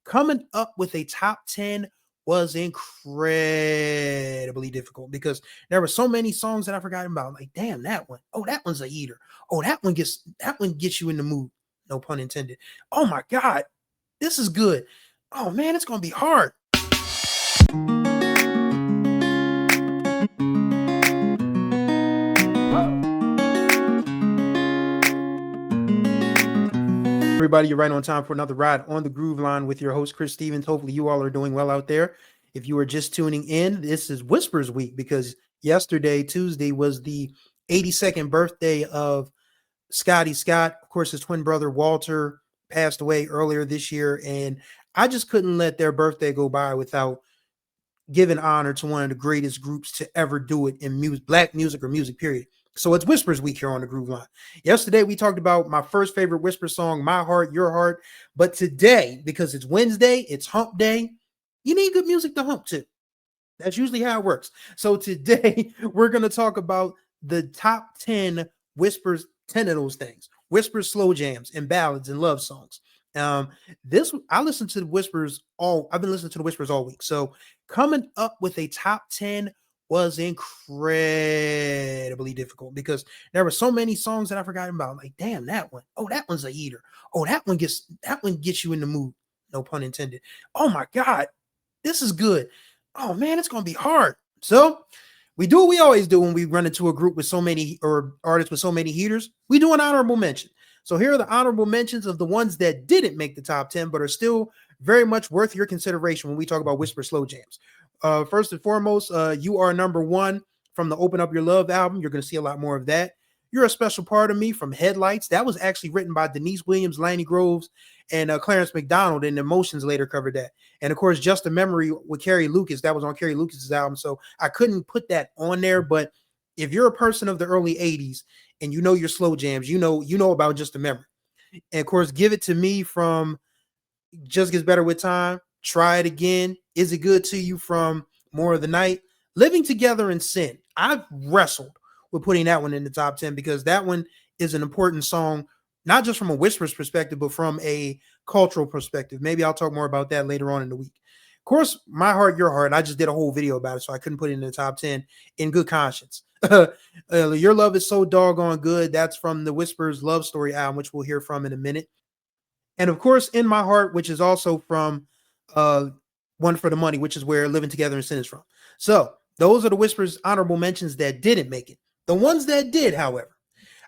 coming up with a top 10 was incredibly difficult because there were so many songs that I forgot about. Like, damn, that one. Oh, that one's a heater. Oh, that one gets you in the mood. No pun intended. Oh my God, this is good. Oh man, it's gonna be hard. Everybody, you're right on time for another ride on the Groove Line with your host, Chris Stevens. Hopefully, you all are doing well out there. If you are just tuning in, this is Whispers Week because yesterday, Tuesday, was the 82nd birthday of Scotty Scott. Of course, his twin brother, Walter, passed away earlier this year. And I just couldn't let their birthday go by without giving honor to one of the greatest groups to ever do it in music, black music or music, period. So it's Whispers Week here on the Groove Line. Yesterday, we talked about my first favorite Whisper song, My Heart, Your Heart. But today, because it's Wednesday, it's hump day, you need good music to hump to. That's usually how it works. So today, we're going to talk about the top 10 Whispers, 10 of those things. Whispers, slow jams, and ballads and love songs. I listened to the Whispers I've been listening to the Whispers all week. So coming up with a top 10 was incredibly difficult because there were so many songs that I forgot about. Like, damn, that one. Oh, that one's a heater. Oh, that one gets you in the mood. No pun intended. Oh my God, this is good. Oh man, it's gonna be hard. So we do what we always do when we run into a group with so many or artists with so many heaters. We do an honorable mention. So here are the honorable mentions of the ones that didn't make the top 10, but are still very much worth your consideration when we talk about Whisper Slow Jams. First and foremost, You Are Number One from the Open Up Your Love album. You're going to see a lot more of that. You're a Special Part of Me from Headlights. That was actually written by Denise Williams, Lanny Groves, and Clarence McDonald, and Emotions later covered that. And of course, Just a Memory with Carrie Lucas. That was on Carrie Lucas's album. So I couldn't put that on there, but if you're a person of the early 80s and you know your slow jams, you know about Just a Memory. And of course, Give It to Me from Just Gets Better with Time. Try It Again. Is It Good to You from More of the Night. Living Together in Sin. I've wrestled with putting that one in the top 10 because that one is an important song, not just from a Whispers perspective, but from a cultural perspective. Maybe I'll talk more about that later on in the week. Of course, My Heart, Your Heart. I just did a whole video about it, so I couldn't put it in the top 10 in good conscience. Your Love Is So Doggone Good. That's from the Whispers Love Story album, which we'll hear from in a minute. And of course, In My Heart, which is also from One for the Money, which is where Living Together in Sin is from. So those are the Whispers honorable mentions that didn't make it. The ones that did, however,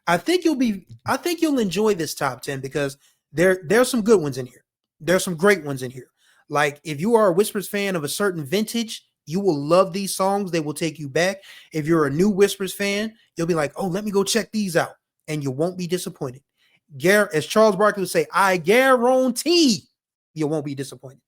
I think you'll enjoy this top 10 because there's some good ones in here. There's some great ones in here. Like if you are a Whispers fan of a certain vintage, you will love these songs. They will take you back. If you're a new Whispers fan, you'll be like, oh, let me go check these out. And you won't be disappointed. As Charles Barkley would say, I guarantee you won't be disappointed.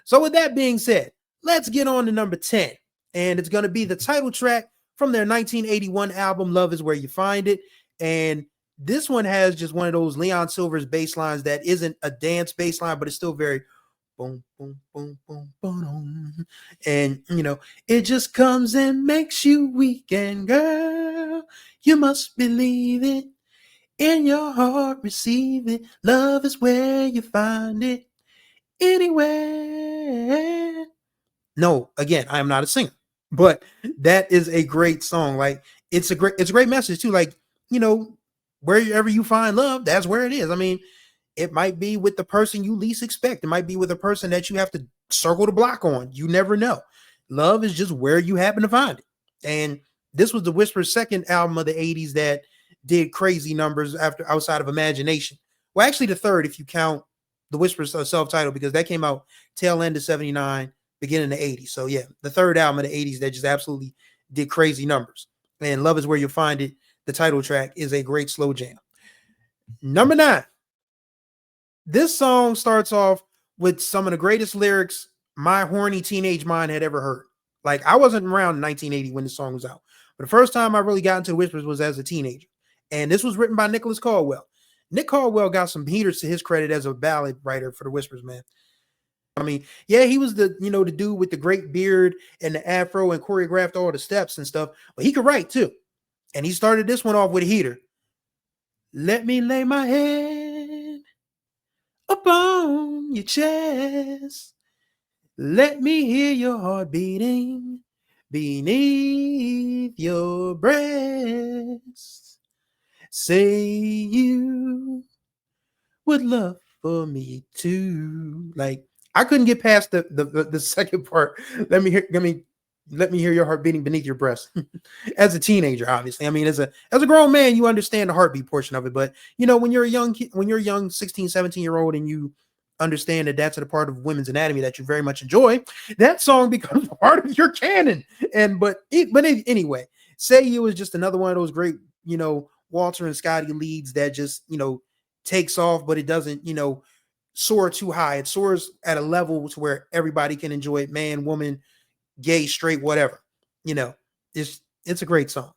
So with that being said, let's get on to number 10. And it's going to be the title track from their 1981 album, Love Is Where You Find It. And this one has just one of those Leon Silver's bass lines that isn't a dance bass line, but it's still very boom, boom, boom, boom, boom. And, it just comes and makes you weak. And girl, you must believe it. In your heart, receive it. Love is where you find it. Anywhere. No, again, I am not a singer, but that is a great song. Like it's a great message too. Like, wherever you find love, that's where it is. I mean, it might be with the person you least expect. It might be with a person that you have to circle the block on. You never know. Love is just where you happen to find it. And this was the Whisper's second album of the 80s that did crazy numbers outside of Imagination. Well, actually the third, if you count the Whispers self-titled, because that came out tail end of 79, beginning of 80. So yeah, the third album of the 80s that just absolutely did crazy numbers. And Love Is Where You Find It, the title track, is a great slow jam. Number 9. This song starts off with some of the greatest lyrics my horny teenage mind had ever heard. Like, I wasn't around in 1980 when this song was out, but the first time I really got into the Whispers was as a teenager. And this was written by Nicholas Caldwell. Nick Caldwell got some heaters to his credit as a ballad writer for the Whispers, man. I mean, yeah, he was the dude with the great beard and the afro and choreographed all the steps and stuff, but he could write too. And he started this one off with a heater. Let me lay my head upon on your chest. Let me hear your heart beating beneath your breast. Say you would love for me too. Like I couldn't get past the second part. Let me hear your heart beating beneath your breast. As a teenager, obviously. I mean, as a grown man, you understand the heartbeat portion of it. But you know, when you're a young kid, when you're a young 16, 17-year-old and you understand that that's a part of women's anatomy that you very much enjoy, that song becomes part of your canon. And anyway, Say You is just another one of those great, Walter and Scotty leads that just, takes off, but it doesn't, soar too high. It soars at a level to where everybody can enjoy it, man, woman, gay, straight, whatever. You know, it's a great song.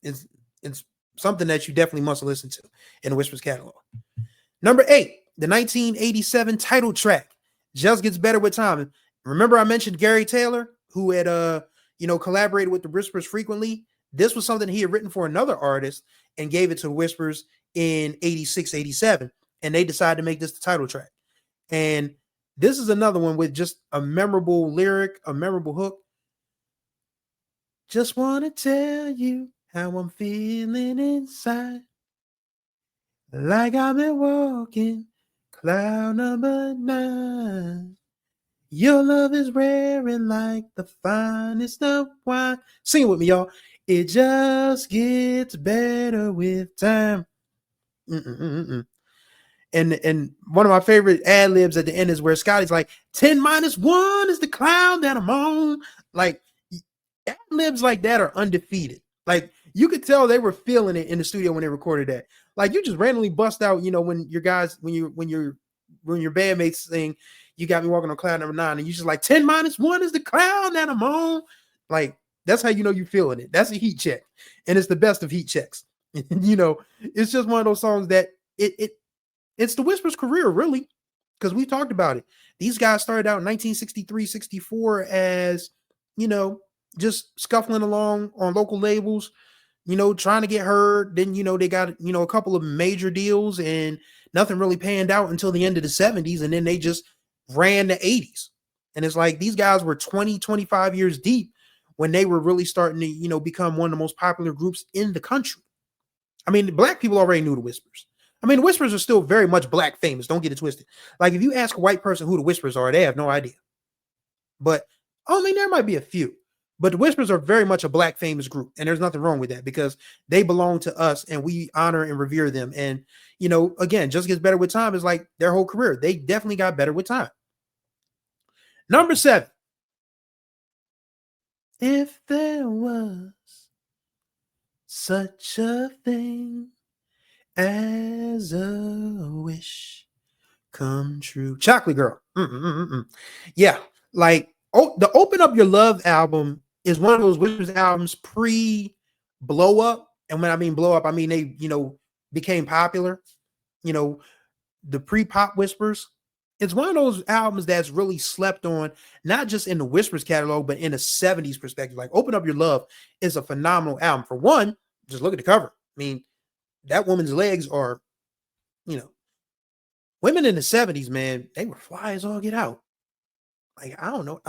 It's it's something that you definitely must listen to in the Whispers catalog. Number 8, the 1987 title track, Just Gets Better with Time. Remember I mentioned Gary Taylor, who had collaborated with the Whispers frequently. This was something he had written for another artist and gave it to the Whispers in 86, 87, and they decided to make this the title track. And this is another one with just a memorable lyric, a memorable hook. Just want to tell you how I'm feeling inside. Like I've been walking cloud number 9. Your love is rare and like the finest of wine. Sing it with me, y'all. It just gets better with time. Mm-mm-mm-mm. And one of my favorite ad libs at the end is where Scotty's like, 10 minus 1 is the cloud that I'm on. Like, ad libs like that are undefeated. Like, you could tell they were feeling it in the studio when they recorded that. Like, you just randomly bust out, when your guys, when your bandmates sing, you got me walking on cloud number 9, and you just like, 10 minus 1 is the cloud that I'm on. Like, that's how you know you're feeling it. That's a heat check. And it's the best of heat checks. It's just one of those songs that it's the Whispers' career, really, because we talked about it. These guys started out in 1963, 64 as, just scuffling along on local labels, trying to get heard. Then, they got, a couple of major deals and nothing really panned out until the end of the 70s. And then they just ran the 80s. And it's like these guys were 20, 25 years deep when they were really starting to, become one of the most popular groups in the country. I mean, black people already knew the Whispers. I mean, the Whispers are still very much black famous. Don't get it twisted. Like, if you ask a white person who the Whispers are, they have no idea. But, I mean, there might be a few. But the Whispers are very much a black famous group. And there's nothing wrong with that because they belong to us and we honor and revere them. And, again, Just Gets Better with Time is like their whole career. They definitely got better with time. Number 7. If there was such a thing as a wish come true. Chocolate Girl. Yeah. Like, the Open Up Your Love album is one of those Whispers albums pre-blow up. And when I mean blow up, I mean they, became popular. The pre-pop Whispers. It's one of those albums that's really slept on, not just in the Whispers catalog, but in a 70s perspective. Like, Open Up Your Love is a phenomenal album. For one, just look at the cover. I mean, that woman's legs are, women in the 70s, man, they were fly as all get out. Like, I don't know.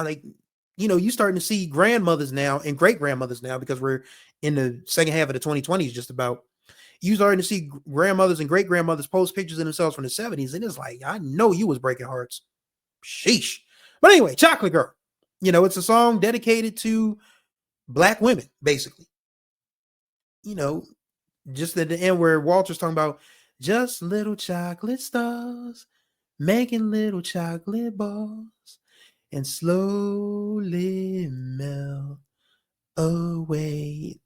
You starting to see grandmothers now and great grandmothers now, because we're in the second half of the 2020s, just about. You starting to see grandmothers and great grandmothers post pictures of themselves from the 70s. And it's like, I know you was breaking hearts. Sheesh. But anyway, Chocolate Girl. It's a song dedicated to black women, basically. Just at the end where Walter's talking about just little chocolate stars making little chocolate balls and slowly melt away.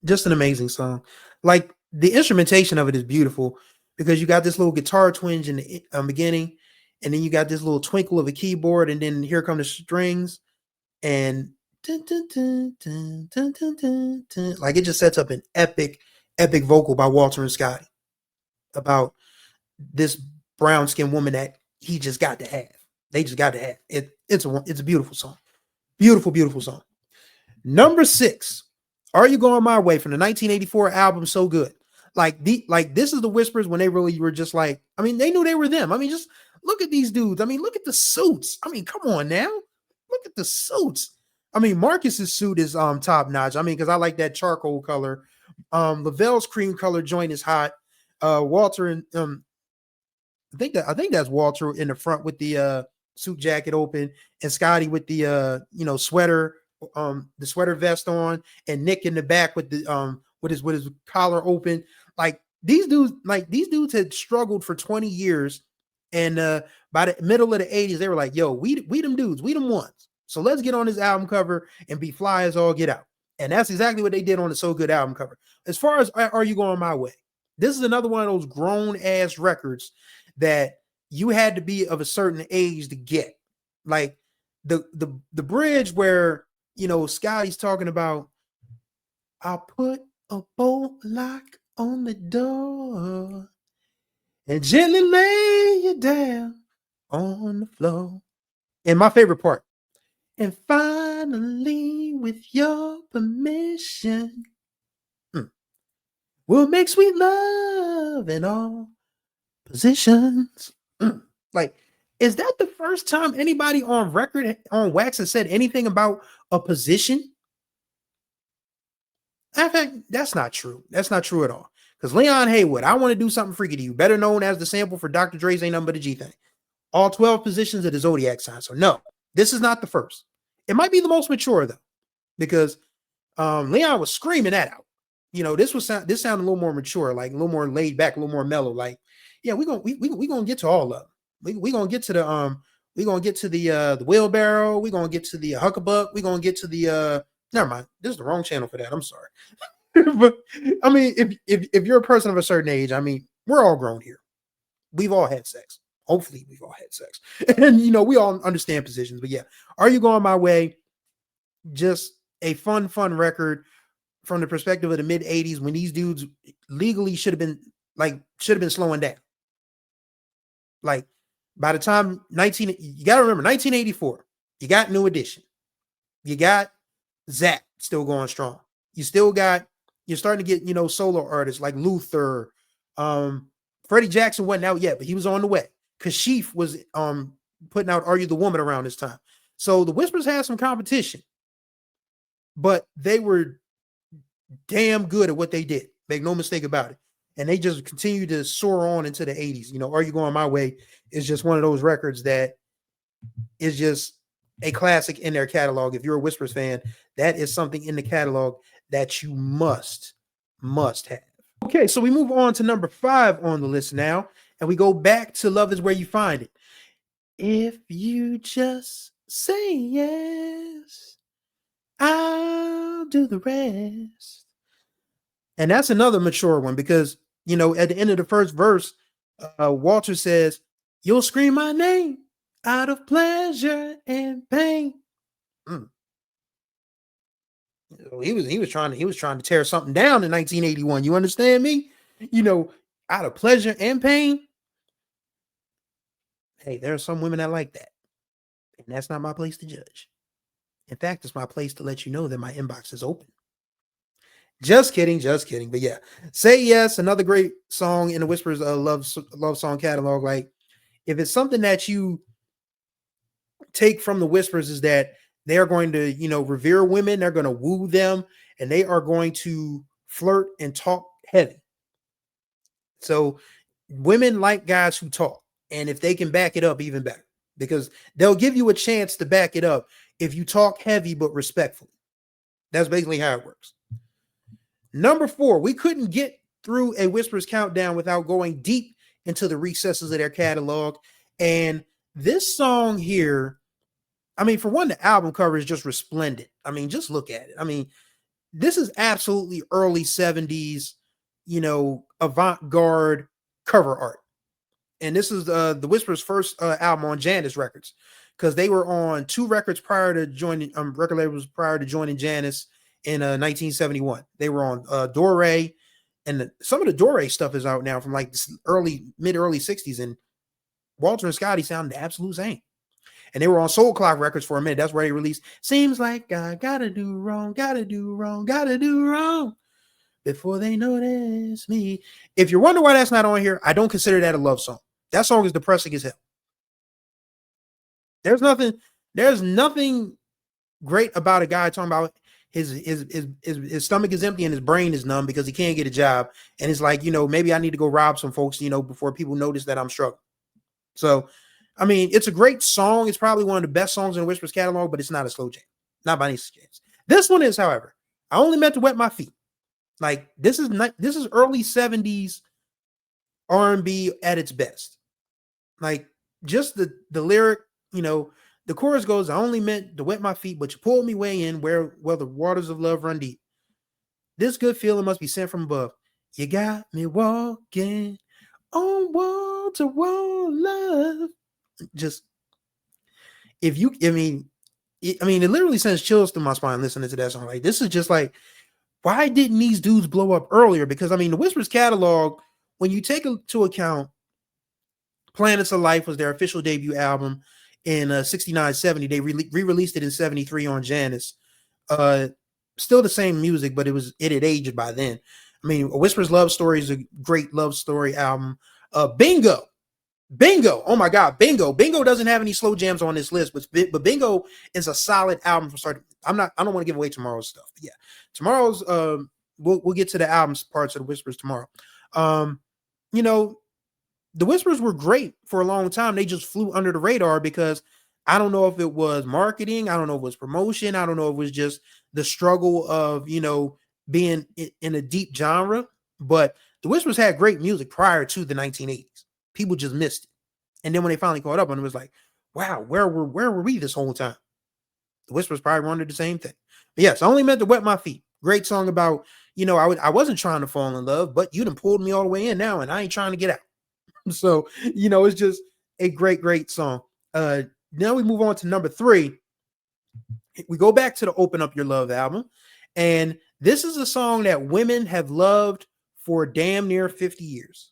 Just an amazing song. Like, the instrumentation of it is beautiful because you got this little guitar twinge in the beginning, and then you got this little twinkle of a keyboard, and then here come the strings, and dun, dun, dun, dun, dun, dun, dun, dun. Like, it just sets up an epic vocal by Walter and Scotty about this brown skinned woman that he just got to have. They just got to have it. It's a beautiful song. Beautiful, beautiful song. Number 6, Are You Going My Way, from the 1984 album So Good. Like this is the Whispers when they really were just like, I mean, they knew they were them. I mean, just look at these dudes. I mean, look at the suits. I mean, come on now. Look at the suits. I mean, Marcus's suit is top notch. I mean, because I like that charcoal color. Lavelle's cream color joint is hot. Walter and I think that's Walter in the front with the suit jacket open, and Scotty with the sweater, the sweater vest on, and Nick in the back with the with his collar open. These dudes had struggled for 20 years, and by the middle of the 80s, they were like, yo, we them dudes, we them ones. So let's get on this album cover and be fly as all get out. And that's exactly what they did on the So Good album cover. As far as Are You Going My Way? This is another one of those grown ass records that you had to be of a certain age to get. Like the bridge where Scotty's talking about, I'll put a bolt lock on the door and gently lay you down on the floor. And my favorite part, and finally, with your permission, we'll make sweet love in all positions. Like, is that the first time anybody on record on Wax has said anything about a position? In fact, that's not true. That's not true at all. Because Leon Haywood, I want to do something freaky to you, better known as the sample for Dr. Dre's Ain't Nothing But a G Thing. All 12 positions of the zodiac sign. So no, this is not the first. It might be the most mature though, because Leon was screaming that out. This sounded a little more mature, like a little more laid back, a little more mellow. Like, yeah, we're gonna get to all of them. We're gonna get to the wheelbarrow. We're gonna get to the huckabuck. We're gonna get to the never mind. This is the wrong channel for that. I'm sorry. But I mean, if you're a person of a certain age, I mean, we're all grown here. We've all had sex. Hopefully we've all had sex. And we all understand positions. But yeah, Are You Going My Way? Just a fun record from the perspective of the mid 80s when these dudes legally should have been slowing down. Like by the time you got to remember 1984, you got New Edition. You got Zach still going strong. You're starting to get, solo artists like Luther. Freddie Jackson wasn't out yet, but he was on the way. Kashif was putting out Are You the Woman around this time. So the Whispers had some competition, but they were damn good at what they did. Make no mistake about it. And they just continue to soar on into the 80s. Are You Going My Way is just one of those records that is just a classic in their catalog. If you're a Whispers fan, that is something in the catalog that you must have. Okay, so we move on to number 5 on the list now, and we go back to Love Is Where You Find It. If you just say yes, I'll do the rest. And that's another mature one because, at the end of the first verse, Walter says, you'll scream my name out of pleasure and pain. He was trying to tear something down in 1981. You understand me? Out of pleasure and pain. Hey, there are some women that like that. And that's not my place to judge. In fact, it's my place to let you know that my inbox is open. Just kidding. But yeah, Say Yes, another great song in the Whispers love song catalog. Like, if it's something that you take from the Whispers is that they're going to, revere women, they're going to woo them, and they are going to flirt and talk heavy. So women like guys who talk, and if they can back it up, even better, because they'll give you a chance to back it up if you talk heavy but respectfully. That's basically how it works. Number 4, we couldn't get through a Whispers countdown without going deep into the recesses of their catalog. And this song here, I mean, for one, the album cover is just resplendent. I mean, just look at it. I mean, this is absolutely early 70s, avant-garde cover art. And this is the Whispers' first album on Janus Records, because they were on 2 records prior to joining record labels prior to joining Janus in 1971. They were on Dore, and some of the Dore stuff is out now from like mid-early 60s, and Walter and Scotty sound the absolute same. And they were on Soul Clock Records for a minute. That's where they released Seems Like I Gotta Do Wrong, Gotta Do Wrong, Gotta Do Wrong. Before they notice me. If you wonder why that's not on here, I don't consider that a love song. That song is depressing as hell. There's nothing, there's nothing great about a guy talking about his stomach is empty and his brain is numb because he can't get a job. And it's like, maybe I need to go rob some folks, before people notice that I'm struggling. So, I mean, it's a great song. It's probably one of the best songs in the Whispers catalog, but it's not a slow jam. Not by any chance. This one is, however, I only meant to wet my feet. Like this is early 70s R&B at its best. Like just the lyric, the chorus goes, I only meant to wet my feet, but you pulled me way in where the waters of love run deep. This good feeling must be sent from above. You got me walking on wall to wall love. Just if you, I mean, it literally sends chills through my spine listening to that song. Like this is just like, why didn't these dudes blow up earlier? Because I mean, the Whispers catalog, when you take into account Planets of Life was their official debut album in 69-70. They re-released it in 73 on Janus. Still the same music, but it had aged by then. I mean, A Whisper's Love Story is a great love story album. Bingo. Oh my God, Bingo doesn't have any slow jams on this list, but Bingo is a solid album from start. I don't want to give away tomorrow's stuff. But yeah, tomorrow's we'll get to the albums parts of the Whispers tomorrow. The Whispers were great for a long time. They just flew under the radar because I don't know if it was marketing, I don't know if it was promotion, I don't know if it was just the struggle of being in a deep genre. But the Whispers had great music prior to the 1980s. People just missed it. And then when they finally caught up, and it was like, wow, where were we this whole time? The Whispers probably wondered the same thing. But yes, I only meant to wet my feet. Great song about, I wasn't trying to fall in love, but you done pulled me all the way in now, and I ain't trying to get out. So, it's just a great song. Now we move on to number 3. We go back to the Open Up Your Love album. And this is a song that women have loved for damn near 50 years.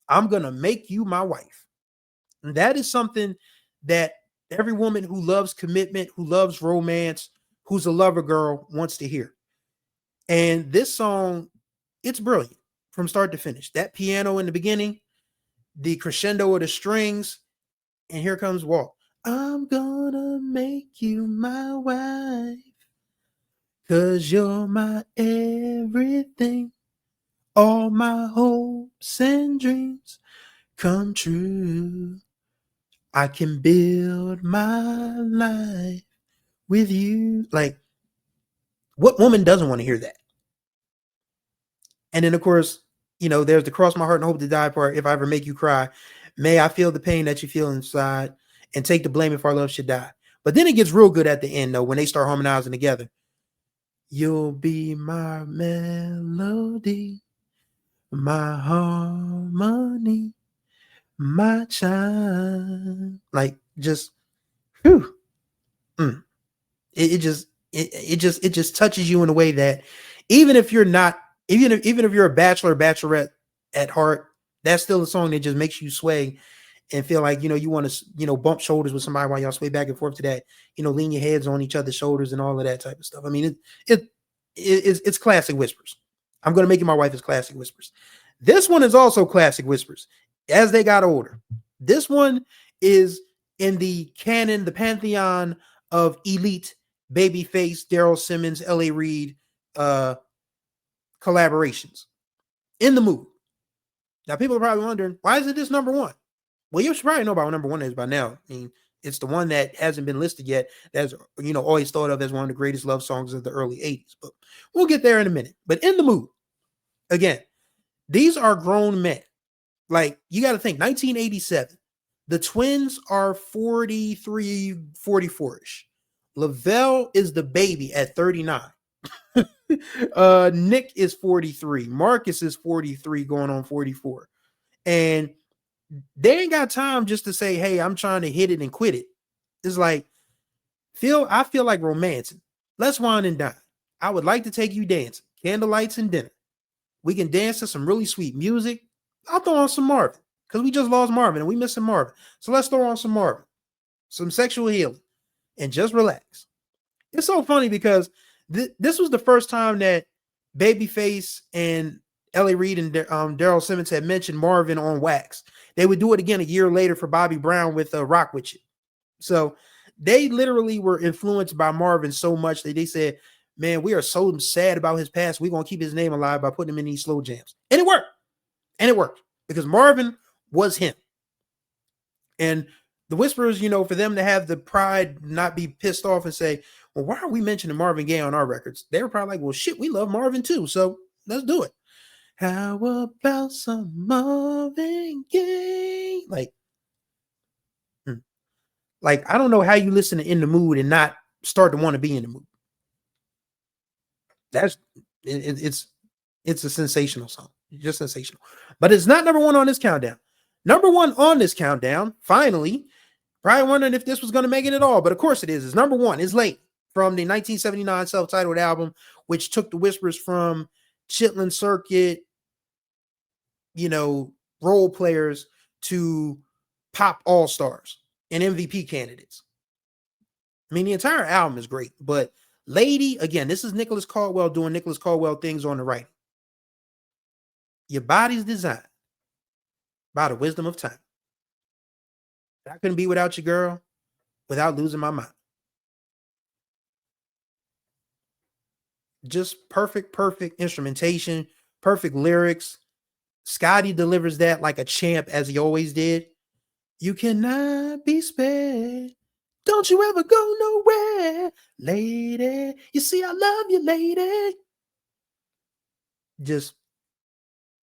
I'm going to make you my wife. And that is something that every woman who loves commitment, who loves romance, who's a lover girl wants to hear. And this song, it's brilliant from start to finish. That piano in the beginning, the crescendo of the strings, and here comes Walt. I'm gonna make you my wife, 'cause you're my everything. All my hopes and dreams come true. I can build my life with you. Like, what woman doesn't want to hear that? And then, of course, there's the cross my heart and hope to die part. If I ever make you cry, may I feel the pain that you feel inside and take the blame if our love should die. But then it gets real good at the end, though, when they start harmonizing together. You'll be my melody, my harmony, my chime. Like, just, whew. It just touches you in a way that even if you're not, even if you're a bachelor or bachelorette at heart, that's still a song that just makes you sway and feel like, you want to, bump shoulders with somebody while y'all sway back and forth to that, lean your heads on each other's shoulders and all of that type of stuff. I mean, it's classic Whispers. I'm going to make it my wife is classic Whispers. This one is also classic Whispers as they got older. This one is in the canon, the pantheon of elite Babyface, Daryl Simmons, L.A. Reid collaborations. In the Mood. Now, people are probably wondering, why is it this number 1? Well, you should probably know about what number 1 is by now. I mean, it's the one that hasn't been listed yet. That's, always thought of as one of the greatest love songs of the early 80s. But we'll get there in a minute. But In the Mood, again, these are grown men. Like, you got to think, 1987. The twins are 43, 44-ish. Lavelle is the baby at 39. Nick is 43. Marcus is 43 going on 44. And they ain't got time just to say, hey, I'm trying to hit it and quit it. It's like, I feel like romancing. Let's wine and dine. I would like to take you dancing. Candlelights and dinner. We can dance to some really sweet music. I'll throw on some Marvin because we just lost Marvin and we missing Marvin. So let's throw on some Marvin, some sexual healing, and just relax. It's so funny because this was the first time that Babyface and Ellie Reed and Daryl Simmons had mentioned Marvin on Wax. They would do it again a year later for Bobby Brown with Rock With You. So they literally were influenced by Marvin so much that they said, man, we are so sad about his past. We're going to keep his name alive by putting him in these slow jams. And it worked. And it worked because Marvin was him. And the Whisperers, for them to have the pride, not be pissed off and say, well, why are we mentioning Marvin Gaye on our records? They were probably like, well, shit, we love Marvin too. So let's do it. How about some Marvin Gaye? Like, I don't know how you listen to In the Mood and not start to want to be in the mood. It's a sensational song. Just sensational. But it's not number one on this countdown. Number one on this countdown, finally, probably wondering if this was going to make it at all, but of course it is. It's number one. It's Late from the 1979 self-titled album, which took the Whispers from Chitlin Circuit, role players to pop all-stars and MVP candidates. I mean, the entire album is great, but Lady, again, this is Nicholas Caldwell doing Nicholas Caldwell things on the writing. Your body's designed by the wisdom of time. I couldn't be without you, girl, without losing my mind. Just perfect instrumentation, perfect lyrics. Scotty delivers that like a champ, as he always did. You cannot be spared. Don't you ever go nowhere, lady. You see, I love you, lady. Just,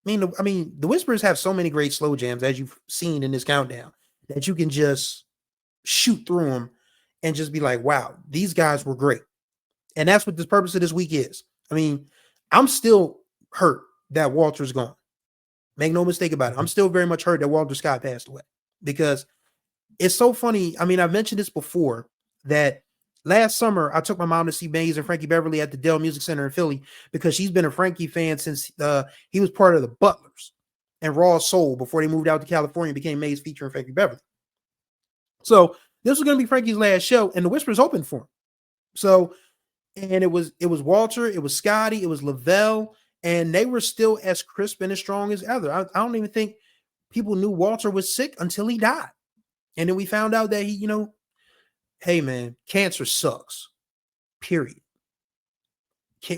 I mean, the Whispers have so many great slow jams, as you've seen in this countdown, that you can just shoot through them and just be like, wow, these guys were great. And that's what the purpose of this week is. I mean, I'm still hurt that Walter's gone. Make no mistake about it. I'm still very much hurt that Walter Scott passed away, because it's so funny. I mean, I've mentioned this before, that last summer I took my mom to see Maze and Frankie Beverly at the Dell Music Center in Philly, because she's been a Frankie fan since he was part of the Butlers and Raw Soul before they moved out to California and became Maze featuring Frankie Beverly. So this was going to be Frankie's last show, and the Whispers opened for him. So, and it was Walter, it was Scotty, it was Lavelle, and they were still as crisp and as strong as ever. I don't even think people knew Walter was sick until he died. And then we found out that he, hey man, cancer sucks. Period.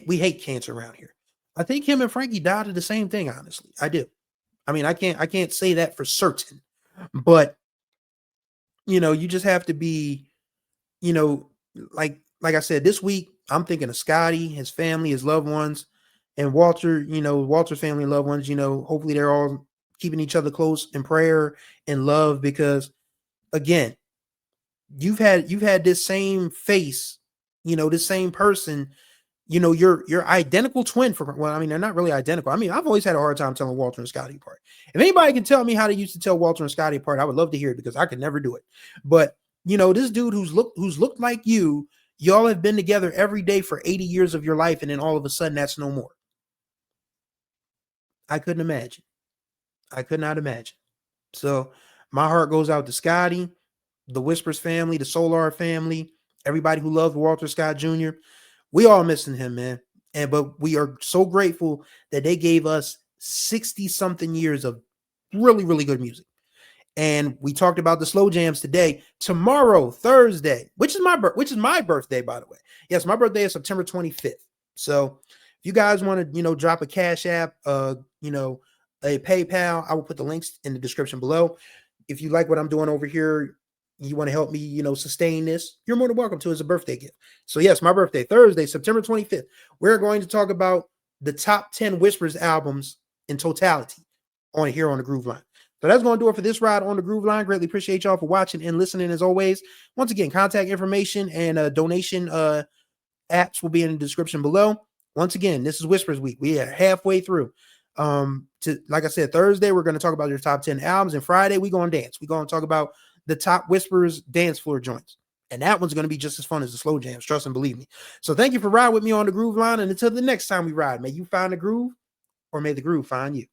We hate cancer around here. I think him and Frankie died of the same thing, honestly. I do. I mean, I can't say that for certain, but you just have to be, like I said, this week I'm thinking of Scotty, his family, his loved ones, and Walter, Walter's family and loved ones, hopefully they're all keeping each other close in prayer and love, because again, you've had this same face, this same person, your identical twin well, I mean, they're not really identical. I mean, I've always had a hard time telling Walter and Scotty apart. If anybody can tell me how they used to tell Walter and Scotty apart, I would love to hear it, because I could never do it. But this dude who's looked like y'all have been together every day for 80 years of your life, and then all of a sudden that's no more. I couldn't imagine. I could not imagine. So my heart goes out to Scotty, the Whispers family, the Solar family, everybody who loved Walter Scott Jr. We all missing him, man. But we are so grateful that they gave us 60 something years of really, really good music. And we talked about the slow jams today. Tomorrow, Thursday, which is my birthday, by the way. Yes, my birthday is September 25th. So if you guys want to, drop a Cash App, a PayPal, I will put the links in the description below. If you like what I'm doing over here, you want to help me, sustain this, you're more than welcome to as a birthday gift. So yes, my birthday, Thursday, September 25th. We're going to talk about the top 10 Whispers albums in totality on here on the Groove Line. So that's going to do it for this ride on the Groove Line. Greatly appreciate y'all for watching and listening as always. Once again, contact information and donation apps will be in the description below. Once again, this is Whispers Week. We are halfway through. Like I said, Thursday, we're going to talk about your top 10 albums, and Friday, we're going to dance. We're going to talk about the top Whispers dance floor joints. And that one's going to be just as fun as the slow jams. Trust and believe me. So thank you for riding with me on the Groove Line. And until the next time we ride, may you find the groove, or may the groove find you.